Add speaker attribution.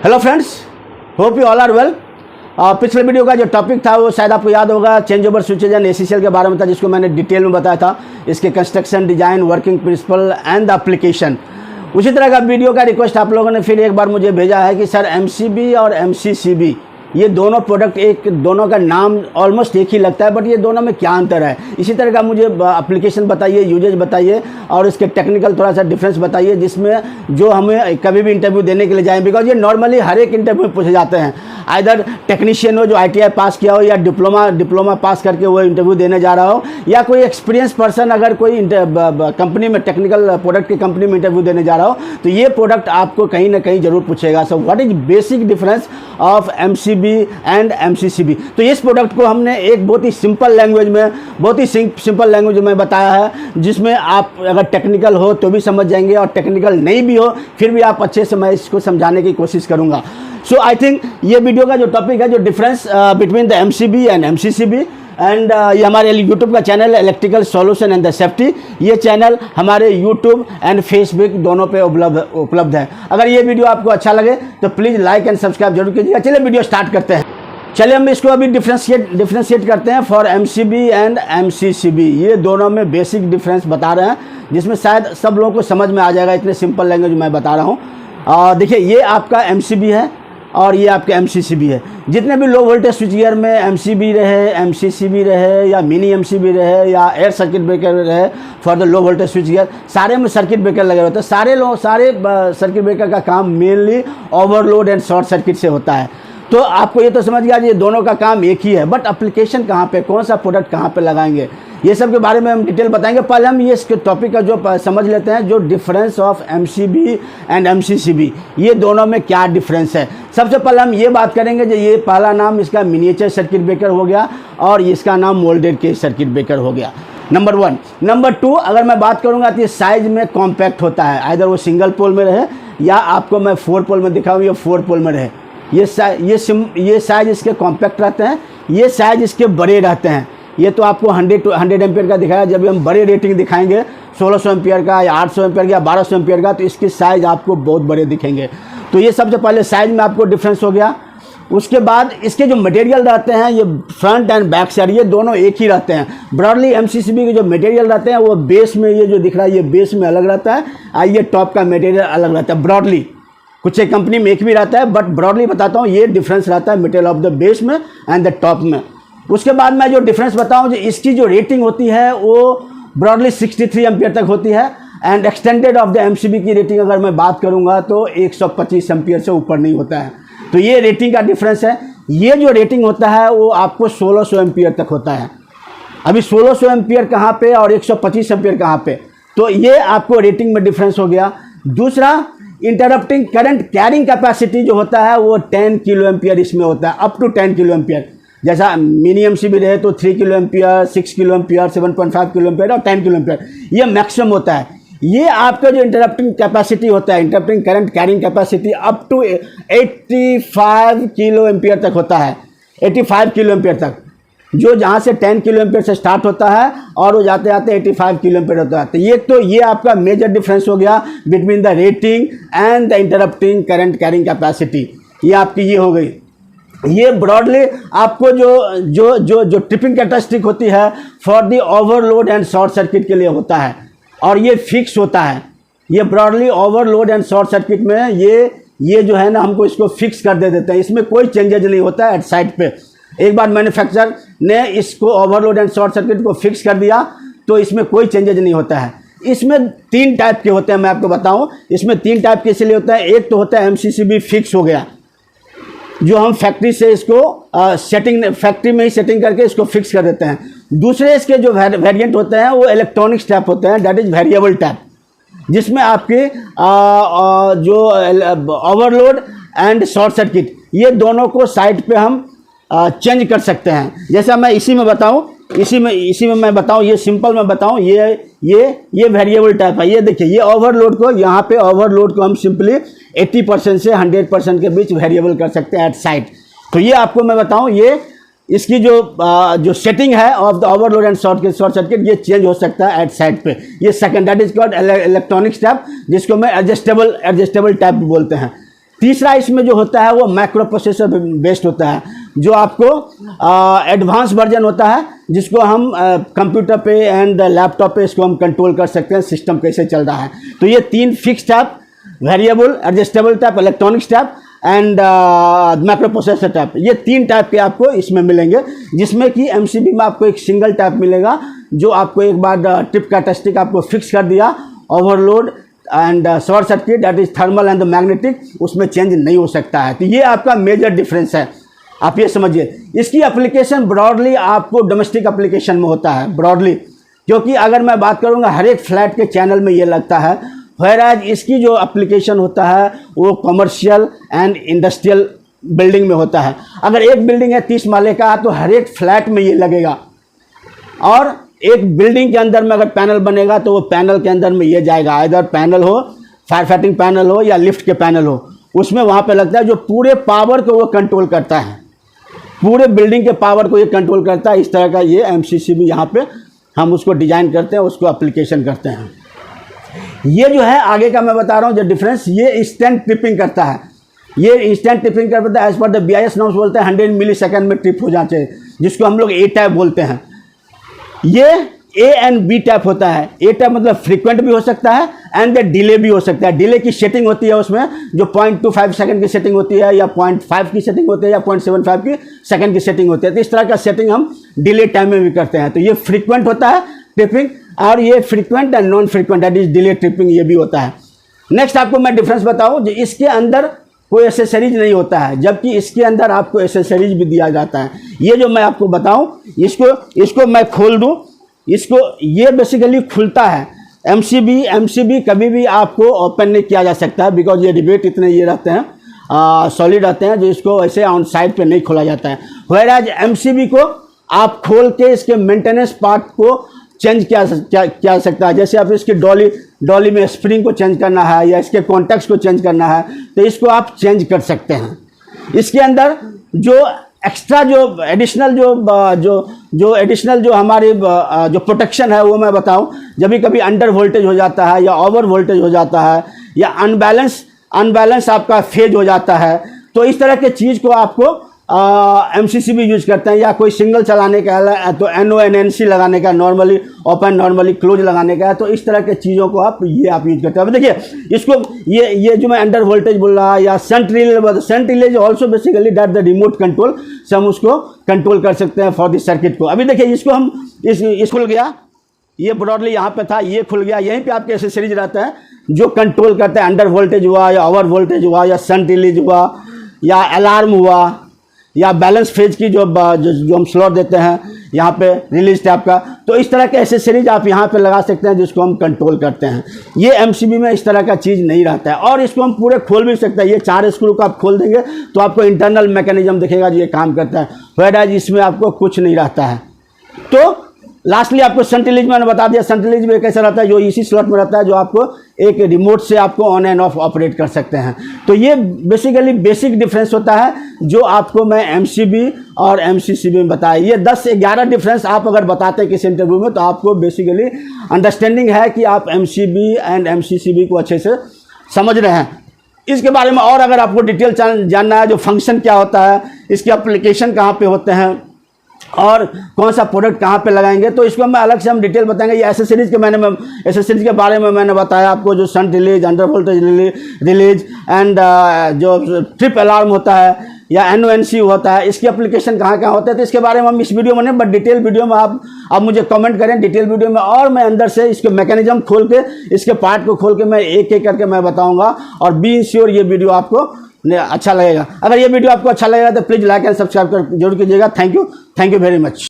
Speaker 1: Hello friends, hope you all are well. पिछले video का जो टॉपिक था वो शायद आपको याद होगा, change over switches and ACCL के बारे में था, जिसको मैंने डिटेल में बताया था, इसके construction, design, working principle and the application. उसी तरह का वीडियो का रिक्वेस्ट आप लोगों ने फिर एक बार मुझे भेजा है कि सर एमसीबी और एमसीसीबी ये दोनों प्रोडक्ट दोनों का नाम ऑलमोस्ट एक ही लगता है, बट ये दोनों में क्या अंतर है। इसी तरह का मुझे एप्लीकेशन बताइए, यूजेज बताइए और इसके टेक्निकल थोड़ा सा डिफरेंस बताइए, जिसमें जो हमें कभी भी इंटरव्यू देने के लिए जाएं, बिकॉज ये नॉर्मली हर एक इंटरव्यू में पूछे जाते हैं। आइदर टेक्नीशियन हो जो ITI पास किया हो, या डिप्लोमा पास करके वो इंटरव्यू देने जा रहा हो, या कोई एक्सपीरियंस पर्सन अगर कोई कंपनी में, टेक्निकल प्रोडक्ट की कंपनी में इंटरव्यू देने जा रहा हो, तो ये प्रोडक्ट आपको कहीं ना कहीं जरूर पूछेगा। So what is basic difference of MCB and MCCB। तो इस प्रोडक्ट को हमने एक बहुत ही सिंपल लैंग्वेज में बताया है, जिसमें आप अगर टेक्निकल हो तो भी समझ जाएंगे, और टेक्निकल नहीं भी हो फिर भी आप अच्छे से मैं इसको समझाने की कोशिश करूंगा। सो आई थिंक ये वीडियो का जो टॉपिक है, जो difference between the MCB and MCCB, and ये हमारे यूट्यूब का चैनल है electrical solution and the safety. ये चैनल हमारे यूट्यूब एंड फेसबुक दोनों पे उपलब्ध है। अगर ये वीडियो आपको अच्छा लगे तो प्लीज़ लाइक एंड सब्सक्राइब जरूर कीजिएगा। चलिए वीडियो स्टार्ट करते हैं। चलिए हम इसको अभी डिफ्रेंशिएट करते हैं फॉर MCB एंड MCCB। ये दोनों में बेसिक डिफरेंस बता रहे हैं, जिसमें शायद सब लोगों को समझ में आ जाएगा, इतने सिंपल लैंग्वेज में मैं बता रहा हूँ। देखिए, ये आपका MCB है और ये आपका MCCB है। जितने भी लो वोल्टेज स्विच गियर में MCB रहे, MCCB रहे, या मिनी MCB रहे, या एयर सर्किट ब्रेकर रहे for the low voltage switch gear, सारे में सर्किट ब्रेकर लगे होते हैं। सारे सर्किट ब्रेकर का काम mainly overload and short circuit से होता है। तो आपको ये तो समझ गया ये दोनों का काम एक ही है, बट एप्लीकेशन कहाँ पे, कौन सा प्रोडक्ट कहाँ पे लगाएंगे, ये सब के बारे में हम डिटेल बताएंगे। पहले हम ये इसके टॉपिक का जो समझ लेते हैं, जो difference of MCB and MCCB, ये दोनों में क्या डिफरेंस है। सबसे पहले हम ये बात करेंगे जो ये पहला नाम इसका मिनिएचर सर्किट ब्रेकर हो गया, और इसका नाम मोल्डेड केज सर्किट ब्रेकर हो गया, नंबर 1। नंबर 2, अगर मैं बात करूंगा तो ये साइज में कॉम्पैक्ट होता है, आइदर वो सिंगल पोल में रहे, या आपको मैं 4 पोल में दिखाऊँ, या 4 पोल में रहे। ये साइज इसके कॉम्पैक्ट रहते हैं, ये साइज इसके बड़े रहते हैं। ये तो आपको 100 एम्पियर का दिखाया, जब हम बड़े रेटिंग दिखाएंगे 1600 एम्पियर का, या 800 एम्पियर का, या 1200 एम्पियर का, तो इसकी साइज आपको बहुत बड़े दिखेंगे। तो ये सबसे पहले साइज में आपको डिफरेंस हो गया। उसके बाद इसके जो मटेरियल रहते हैं, ये फ्रंट एंड बैक साइड, ये दोनों एक ही रहते हैं। ब्रॉडली MCCB के जो मटेरियल रहते हैं वो बेस में, ये जो दिख रहा है ये बेस में अलग रहता है, और ये टॉप का मटेरियल अलग रहता है। ब्रॉडली कुछ एक कंपनी में एक भी रहता है, बट ब्रॉडली बताता हूँ, ये डिफरेंस रहता है मटेरियल ऑफ द बेस में एंड द टॉप में। उसके बाद मैं जो डिफरेंस बताऊँ, जो इसकी जो रेटिंग होती है वो ब्रॉडली 63 एम्पियर तक होती है, and extended of the MCB की रेटिंग अगर मैं बात करूँगा तो 125 एम्पियर से ऊपर नहीं होता है। तो ये रेटिंग का डिफरेंस है। ये जो रेटिंग होता है वो आपको 1600 एम्पियर तक होता है। अभी 1600 एम्पियर कहाँ पे और 125 एम्पियर कहाँ पे, तो ये आपको रेटिंग में डिफरेंस हो गया। दूसरा, इंटरप्टिंग करंट कैरिंग कैपेसिटी जो होता है वो 10 किलो एम्पियर इसमें होता है, अप टू 10 किलो एम्पियर। जैसा मिनी MCB रहे तो 3 kilo ampere, 6 kilo ampere, 7.5 kilo ampere और 10 किलो एम्पियर, ये मैक्सिमम होता है। ये आपका जो इंटरप्टिंग कैपेसिटी होता है, interrupting current carrying capacity, up to 85 kilo ampere तक होता है, 85 किलो एम्पियर तक, जो जहाँ से 10 किलो एम्पियर से स्टार्ट होता है और वो जाते जाते 85 किलो एम्पियर होता है। तो ये आपका मेजर डिफरेंस हो गया between the rating and the interrupting current carrying capacity. ये आपकी ये हो गई। ये ब्रॉडली आपको जो ट्रिपिंग कैरेक्टरिस्टिक होती है for the overload and short circuit के लिए होता है, और ये फिक्स होता है। ये broadly overload and short circuit में ये जो है ना, हमको इसको फिक्स कर देते हैं, इसमें कोई चेंजेज नहीं होता है एट साइड पे। एक बार मैन्युफैक्चरर ने इसको ओवरलोड एंड शॉर्ट सर्किट को फिक्स कर दिया तो इसमें कोई चेंजेज नहीं होता है। इसमें 3 टाइप के होते हैं, मैं आपको बताऊं। इसमें 3 टाइप के इसलिए होता है। एक तो होता है MCCB फिक्स हो गया, जो हम फैक्ट्री से इसको फैक्ट्री में ही सेटिंग करके इसको फिक्स कर देते हैं। दूसरे इसके जो वेरिएंट होते हैं वो इलेक्ट्रॉनिक्स टाइप होते हैं, दैट इज वेरिएबल टाइप, जिसमें आपके जो ओवरलोड एंड शॉर्ट सर्किट, ये दोनों को साइड पे हम चेंज कर सकते हैं। जैसा मैं इसी में बताऊं, इसी में मैं बताऊं, ये सिंपल में बताऊं, ये वेरिएबल टाइप है। ये देखिए, ये ओवरलोड को, यहाँ पे ओवरलोड को हम सिंपली 80% से 100% के बीच वेरिएबल कर सकते हैं एट साइड। तो ये आपको मैं बताऊं, ये इसकी जो सेटिंग है of the overload and short circuit, ये चेंज हो सकता है एट साइड पे। ये second, that is called electronics type, जिसको मैं एडजस्टेबल टाइप बोलते हैं। तीसरा इसमें जो होता है वो माइक्रो प्रोसेसर बेस्ड होता है, जो आपको एडवांस वर्जन होता है, जिसको हम कंप्यूटर पे एंड लैपटॉप पे इसको हम कंट्रोल कर सकते हैं, सिस्टम कैसे चल रहा है। तो ये 3 fix type, variable, adjustable type, electronics type and micro processor type, ये 3 टाइप के आपको इसमें मिलेंगे, जिसमें कि एमसीबी में आपको एक सिंगल टाइप मिलेगा, जो आपको एक बार ट्रिप कैरेक्टरिस्टिक आपको फिक्स कर दिया, overload and short circuit, that is thermal and magnetic, उसमें चेंज नहीं हो सकता है। तो ये आपका मेजर डिफरेंस है, आप ये समझिए। इसकी एप्लीकेशन ब्रॉडली आपको डोमेस्टिक एप्लीकेशन में होता है, ब्रॉडली, क्योंकि अगर मैं बात करूँगा हर एक फ्लैट के चैनल में ये लगता है, व्हेयरएज इसकी जो एप्लीकेशन होता है वो कमर्शियल एंड इंडस्ट्रियल बिल्डिंग में होता है। अगर एक बिल्डिंग है 30 माले का तो हर एक फ्लैट में ये लगेगा, और एक बिल्डिंग के अंदर में अगर पैनल बनेगा तो वो पैनल के अंदर में ये जाएगा, इधर पैनल हो, फायर फाइटिंग पैनल हो या लिफ्ट के पैनल हो, उसमें वहाँ पे लगता है, जो पूरे पावर को वो कंट्रोल करता है, पूरे बिल्डिंग के पावर को ये कंट्रोल करता है। इस तरह का ये एमसीसीबी यहाँ पे हम उसको डिजाइन करते हैं, उसको एप्लीकेशन करते हैं। ये जो है आगे का मैं बता रहा हूँ जो डिफरेंस, ये इंस्टेंट ट्रिपिंग करता है, ये इंस्टेंट ट्रिपिंग करता है। As per the BIS norms बोलते हैं 100 मिलीसेकंड में ट्रिप हो जाना चाहिए, जिसको हम लोग ए टाइप बोलते हैं। ये ए एंड बी टाइप होता है। ए टाइप मतलब फ्रीक्वेंट भी हो सकता है एंड डिले भी हो सकता है। डिले की सेटिंग होती है उसमें, जो 0.25 सेकंड की सेटिंग होती है, या 0.5 की सेटिंग होती है, या 0.75 की सेकंड की सेटिंग होती है। तो इस तरह का सेटिंग हम डिले टाइम में भी करते हैं। तो ये फ्रीक्वेंट होता है ट्रिपिंग, और ये frequent and non frequent, that is delay tripping, ये भी होता है। नेक्स्ट आपको मैं डिफरेंस बताऊं, जो इसके अंदर कोई एसेसरीज नहीं होता है, जबकि इसके अंदर आपको एसेसरीज भी दिया जाता है। ये जो मैं आपको बताऊं, इसको मैं खोल दूं, इसको ये बेसिकली खुलता है। एमसीबी कभी भी आपको ओपन नहीं किया जा सकता है, बिकॉज ये रिवेट इतने ये रहते हैं, सॉलिड रहते हैं, जो इसको ऐसे ऑन साइड पे नहीं खोला जाता है। व्हेयरएज एमसीबी को आप खोल के इसके मेंटेनेंस पार्ट को चेंज किया सकता है। जैसे आप इसकी डॉली में स्प्रिंग को चेंज करना है, या इसके कॉन्टैक्ट्स को चेंज करना है, तो इसको आप चेंज कर सकते हैं। इसके अंदर जो एक्स्ट्रा जो एडिशनल जो हमारी जो प्रोटेक्शन है वो मैं बताऊं, जब भी कभी अंडर वोल्टेज हो जाता है, या ओवर वोल्टेज हो जाता है, या अनबैलेंस आपका फेज हो जाता है, तो इस तरह के चीज़ को आपको एमसीसीबी यूज करते हैं। या कोई सिग्नल चलाने का है तो NONNC लगाने का, नॉर्मली ओपन नॉर्मली क्लोज लगाने का है, तो इस तरह के चीज़ों को आप यूज करते हैं। अब देखिए इसको, ये जो मैं अंडर वोल्टेज बोल रहा है, या sent relay is also basically that the remote control, से हम उसको कंट्रोल कर सकते हैं फॉर दिस सर्किट को। अभी देखिए इसको हम इस खुल गया, ये ब्रॉडली यहाँ पे था, ये खुल गया। यहीं पे आपके एसेसरीज रहता है जो कंट्रोल करते हैं, अंडर वोल्टेज हुआ, या ओवर वोल्टेज हुआ, या सेंट रिलीज हुआ, या अलार्म हुआ, या बैलेंस फेज की जो हम स्लॉट देते हैं यहाँ पे रिलीज टाइप का। तो इस तरह के एसेसरीज आप यहाँ पे लगा सकते हैं, जिसको हम कंट्रोल करते हैं। ये एमसीबी में इस तरह का चीज़ नहीं रहता है, और इसको हम पूरे खोल भी सकते हैं। ये 4 स्क्रू को आप खोल देंगे तो आपको इंटरनल मैकेनिज्म दिखेगा जो ये काम करता है, व्हेयरएज इसमें आपको कुछ नहीं रहता है। तो लास्टली आपको सेंट रिलीज मैंने बता दिया। सेंट रिलीज में कैसा रहता है, जो इसी स्लॉट में रहता है, जो आपको एक रिमोट से आपको ऑन एंड ऑफ ऑपरेट कर सकते हैं। तो ये बेसिकली बेसिक डिफरेंस होता है जो आपको मैं एमसीबी और एमसीसीबी में बताया। ये 10 से 11 डिफरेंस आप अगर बताते हैं किसी इंटरव्यू में, तो आपको बेसिकली अंडरस्टैंडिंग है कि आप एमसीबी एंड एमसीसीबी को अच्छे से समझ रहे हैं। इसके बारे में और अगर आपको डिटेल जानना है, जो फंक्शन क्या होता है, इसके एप्लीकेशन कहाँ पे होते हैं, और कौन सा प्रोडक्ट कहाँ पे लगाएंगे, तो इसको मैं अलग से हम डिटेल बताएंगे। ये एसेसरीज के बारे में मैंने बताया आपको, जो shunt release, under voltage release and जो ट्रिप अलार्म होता है, या NONC होता है, इसकी एप्लीकेशन कहाँ कहाँ होता है। तो इसके बारे में हम इस वीडियो में नहीं, बट डिटेल वीडियो में आप मुझे कमेंट करें डिटेल वीडियो में, और मैं अंदर से इसके मैकेनिज्म खोल के, इसके पार्ट को खोल के मैं एक एक करके मैं बताऊँगा। और बी श्योर ये वीडियो आपको अच्छा लगेगा। अगर ये वीडियो आपको अच्छा लगेगा तो प्लीज़ लाइक एंड सब्सक्राइब कर जरूर कीजिएगा। Thank you very much.